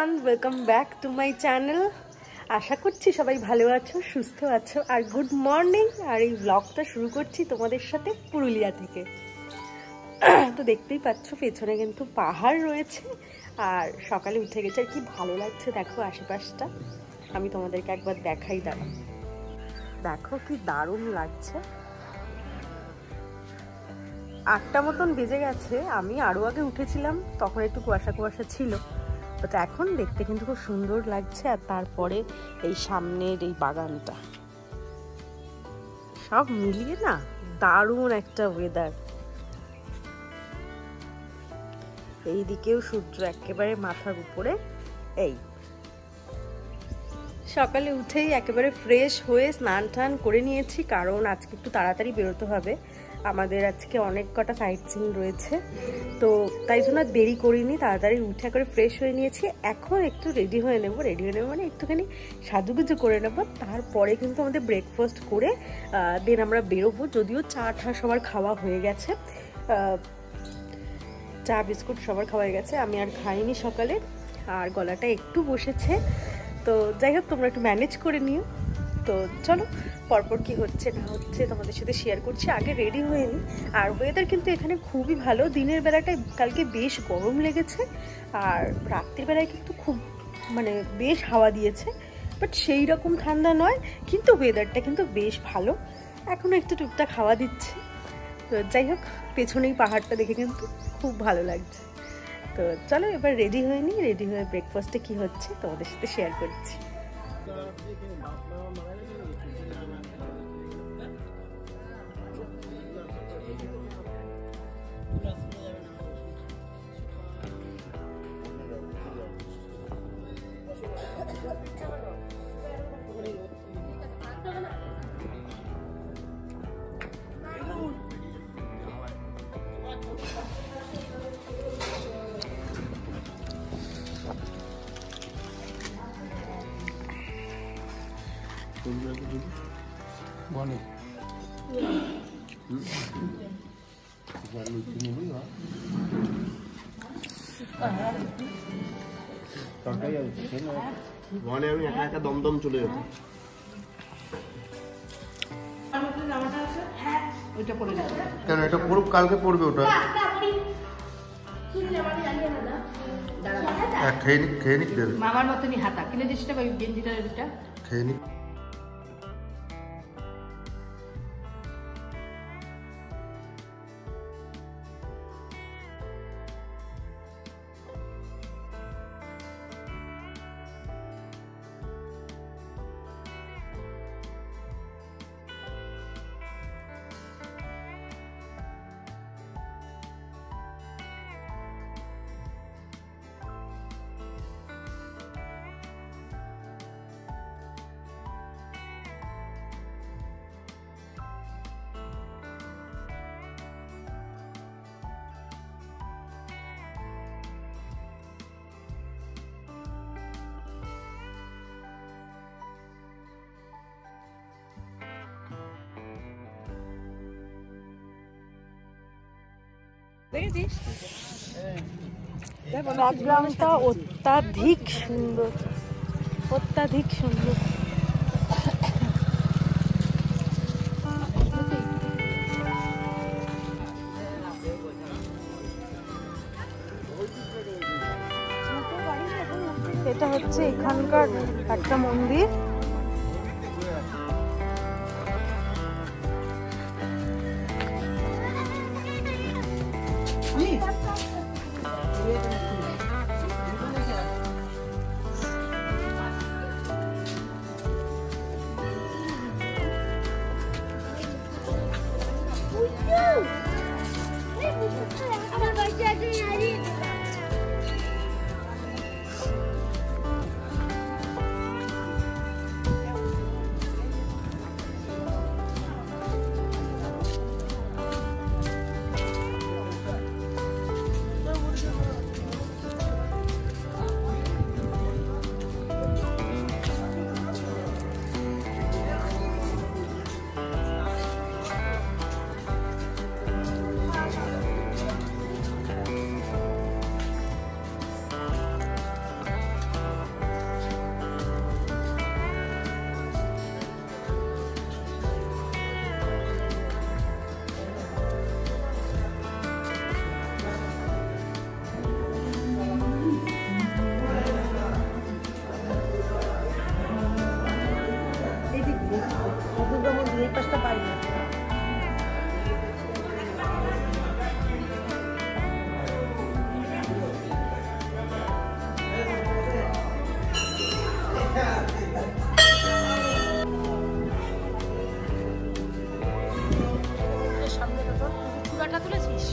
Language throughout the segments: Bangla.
Everyone, welcome back to my channel. আশা করছি সবাই ভালো আছো, সুস্থ আছো। আর গুড মর্নিং। আর এই ব্লগটা শুরু করছি তোমাদের সাথে পুরুলিয়া থেকে। তো দেখতেই পাচ্ছ পেছনে কিন্তু পাহাড় রয়েছে আর সকালে উঠে গেছে। আর কি ভালো লাগছে দেখো আশেপাশটা। আমি তোমাদেরকে একবার দেখাই, দাঁড়াও। দেখো কি দারুণ লাগছে। 8টা মতন বেজে গেছে। আমি আরও আগে উঠেছিলাম, তখন একটু কুয়াশা কুয়াশা ছিল, বাট এখন দেখতে কিন্তু খুব সুন্দর লাগছে। আর তারপরে এই সামনের এই বাগানটা, সব মিলিয়ে না দারুণ একটা ওয়েদার। এই দিকেও সূর্য একেবারে মাথার উপরে। এই সকালে উঠেই একেবারে ফ্রেশ হয়ে স্নান টান করে নিয়েছি, কারণ আজকে একটু তাড়াতাড়ি বেরোতে হবে। আমাদের আজকে অনেক কটা সাইট সিন রয়েছে, তো তাই জন্য দেরি করিনি, তাড়াতাড়ি উঠে করে ফ্রেশ হয়ে নিয়েছি। এখন একটু রেডি হয়ে নেব মানে একটুখানি সাজুগুজু করে নেব। তারপরে কিন্তু আমাদের ব্রেকফাস্ট করে দেন আমরা বেরোবো। যদিও চা টা সবার খাওয়া হয়ে গেছে, চা বিস্কুট সবার খাওয়া হয়ে গেছে। আমি আর খাইনি সকালে, আর গলাটা একটু বসেছে। তো যাই হোক, তোমরা একটু ম্যানেজ করে নিও। তো চলো, পরপর কি হচ্ছে না হচ্ছে তোমাদের সাথে শেয়ার করছি। আগে রেডি হয়ে নিই। আর ওয়েদার কিন্তু এখানে খুবই ভালো। দিনের বেলাটায় কালকে বেশ গরম লেগেছে, আর রাত্রির বেলায় কিন্তু খুব বেশ হাওয়া দিয়েছে, বাট সেই রকম ঠান্ডা নয়। কিন্তু ওয়েদারটা কিন্তু বেশ ভালো। এখনও একটু টুকটাক হাওয়া দিচ্ছে। তো যাই হোক, পেছনেই পাহাড়টা দেখে কিন্তু খুব ভালো লাগছে। তো চলো এবার রেডি হয়ে নিই। রেডি হয়ে ব্রেকফাস্টে কি হচ্ছে তোমাদের সাথে শেয়ার করছি। আমি একা একা দমদম চলে যেত। কেন এটা পড়ুক, কালকে পড়বে ওটা। খেয়ে নিক দেবে মামার মতনই হাতা কিনে দিস না, গেঞ্জিটা খেয়ে নিক। ব্যাকগ্রাউন্ডটা অত্যাধিক সুন্দর, অত্যাধিক সুন্দর। এটা হচ্ছে এখানকার একটা মন্দির। দুর্গা মন্দির এই পাশটা পাই না। চূড়াটা তুলেছিস?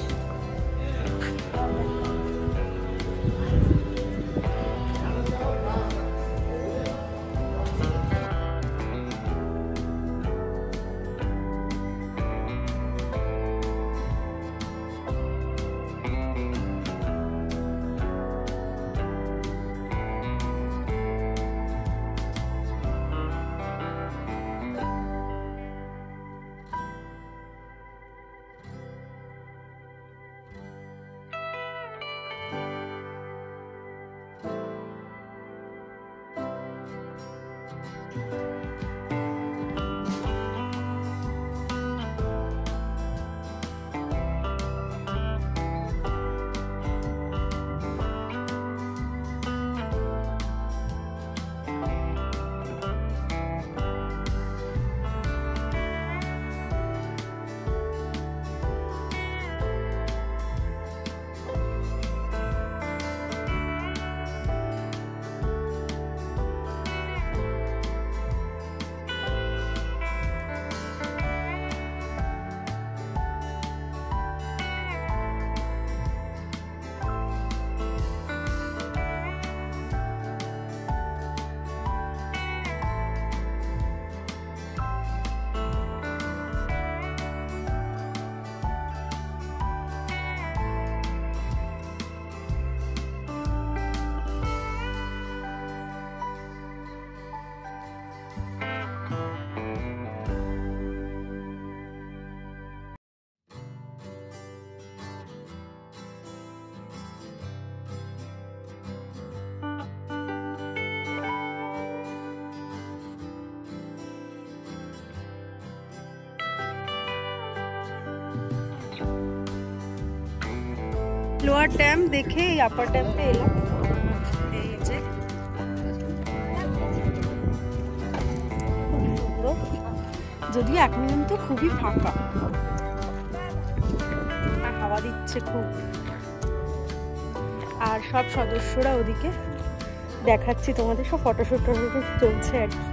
লোয়ার ড্যাম দেখে এই আপার ড্যামে এলাম। এই যে যদিও এক মিনিট তো খুবই ফাঁকা, হাওয়া দিচ্ছে খুব। আর সব সদস্যরা ওদিকে দেখাচ্ছি তোমাদের, সব ফটোশুট চলছে আর কি।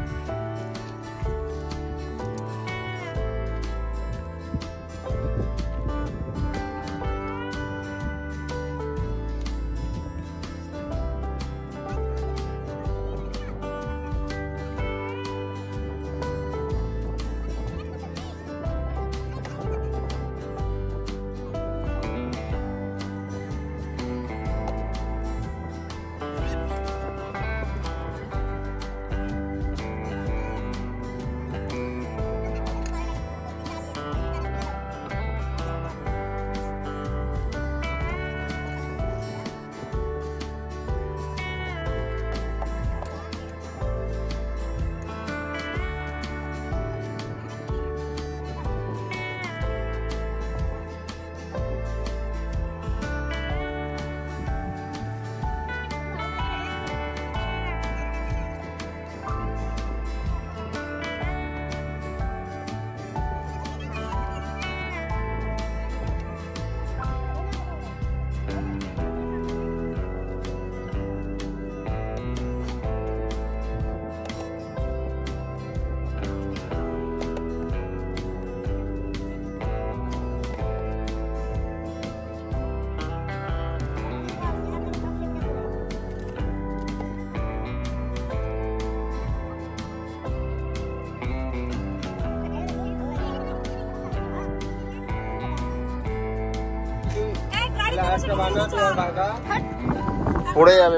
পড়ে যাবে।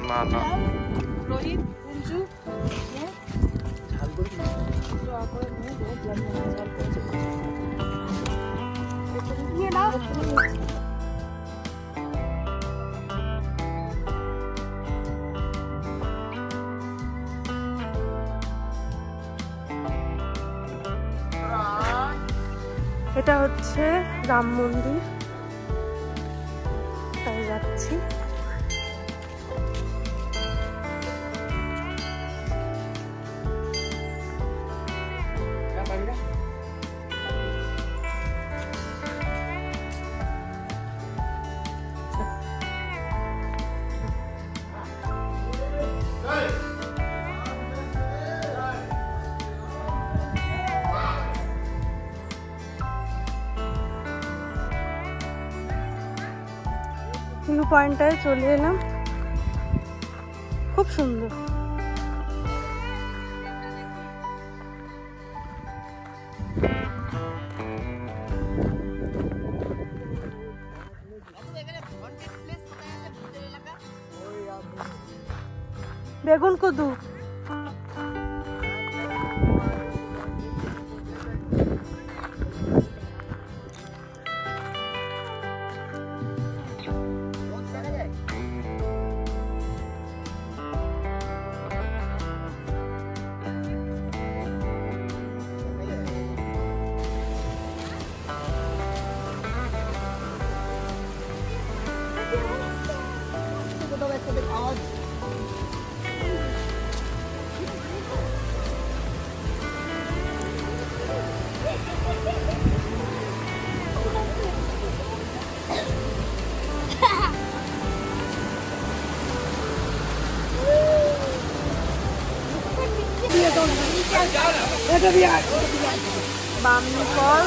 না না রোহিত কুঞ্জু এটা হচ্ছে রাম মন্দির, তাই যাচ্ছি। পয়েন্টটায় চলে এলাম, খুব সুন্দর। বেগুন কদু বামনি ফল,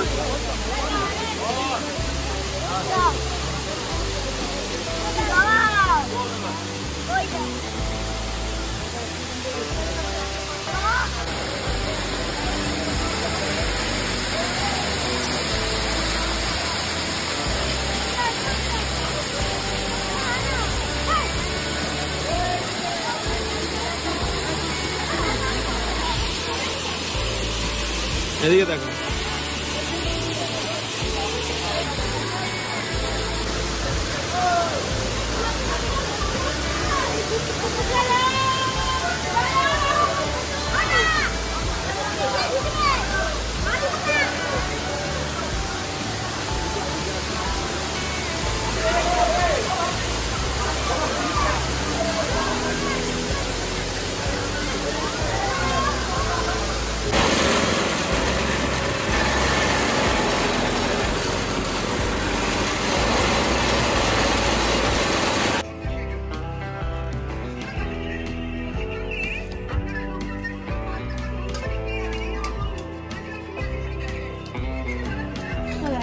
এদিকে দেখো।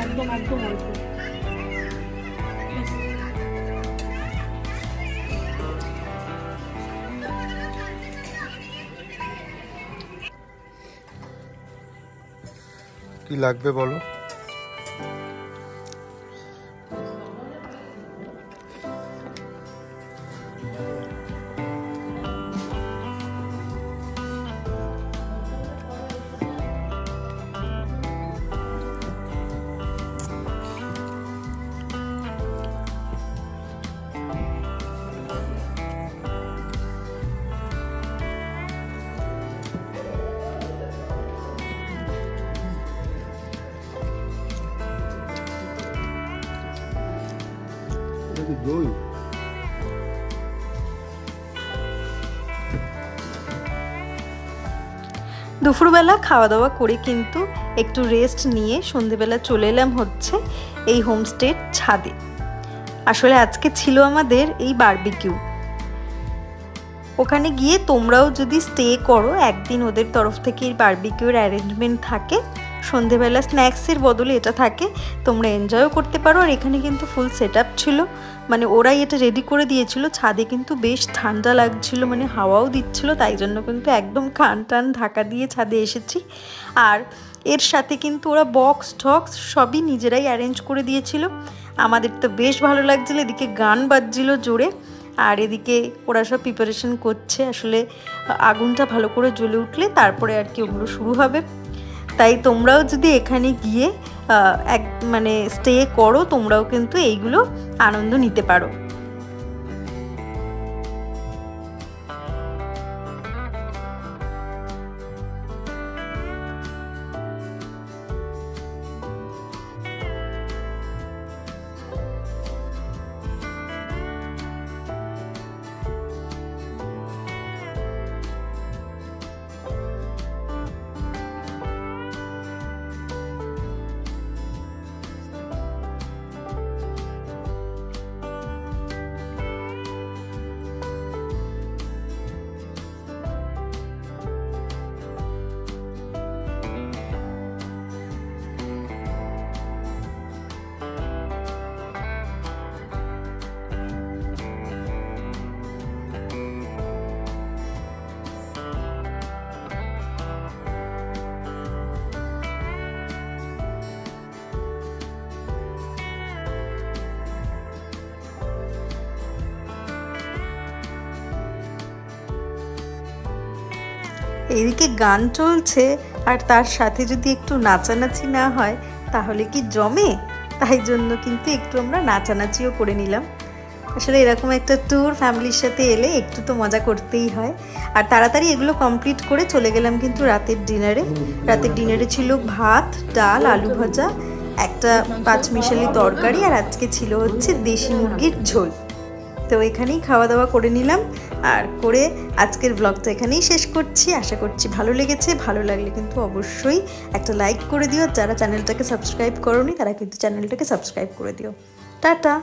একদম একদম অল্প। কি লাগবে বলো? দই দুপুরবেলা খাওয়া দাওয়া করে কিন্তু একটু রেস্ট নিয়ে সন্ধেবেলা চলে এলাম হচ্ছে এই হোমস্টের ছাদে। আসলে আজকে ছিল আমাদের এই বারবিকিউ। ওখানে গিয়ে তোমরাও যদি স্টে করো, একদিন ওদের তরফ থেকে এই বারবিকিউর অ্যারেঞ্জমেন্ট থাকে, সন্ধেবেলা স্ন্যাক্সের বদলে এটা থাকে, তোমরা এনজয়ও করতে পারো। আর এখানে কিন্তু ফুল সেট আপ ছিল, মানে ওরাই এটা রেডি করে দিয়েছিল। ছাদে কিন্তু বেশ ঠান্ডা লাগছিল, মানে হাওয়াও দিচ্ছিল, তাই জন্য কিন্তু একদম কান টান ঢাকা দিয়ে ছাদে এসেছি। আর এর সাথে কিন্তু ওরা বক্স টক্স সবই নিজেরাই অ্যারেঞ্জ করে দিয়েছিল। আমাদের তো বেশ ভালো লাগছিল, এদিকে গান বাজছিল জোরে, আর এদিকে ওরা সব প্রিপারেশন করছে। আসলে আগুনটা ভালো করে জ্বলে উঠলে তারপরে আর কি ওগুলো শুরু হবে। তাই তোমরাও যদি এখানে গিয়ে মানে স্টে করো, তোমরাও কিন্তু এইগুলো আনন্দ নিতে পারো। এদিকে গান চলছে আর তার সাথে যদি একটু নাচানাচি না হয় তাহলে কি জমে, তাই জন্য কিন্তু একটু আমরা নাচানাচিও করে নিলাম। আসলে এরকম একটা ট্যুর ফ্যামিলির সাথে এলে একটু তো মজা করতেই হয়। আর তাড়াতাড়ি এগুলো কমপ্লিট করে চলে গেলাম কিন্তু রাতের ডিনারে ছিল ভাত, ডাল, আলু ভাজা, একটা পাঁচমিশালি তরকারি, আর আজকে ছিল হচ্ছে দেশি মুরগির ঝোল। তো এখানেই খাওয়া দাওয়া করে নিলাম আর করে আজকের ব্লগটা এখানেই শেষ করছি। আশা করছি ভালো লেগেছে। ভালো লাগলে কিন্তু অবশ্যই একটা লাইক করে দিও। যারা চ্যানেলটাকে সাবস্ক্রাইব করোনি তারা কিন্তু চ্যানেলটাকে সাবস্ক্রাইব করে দিও। টাটা।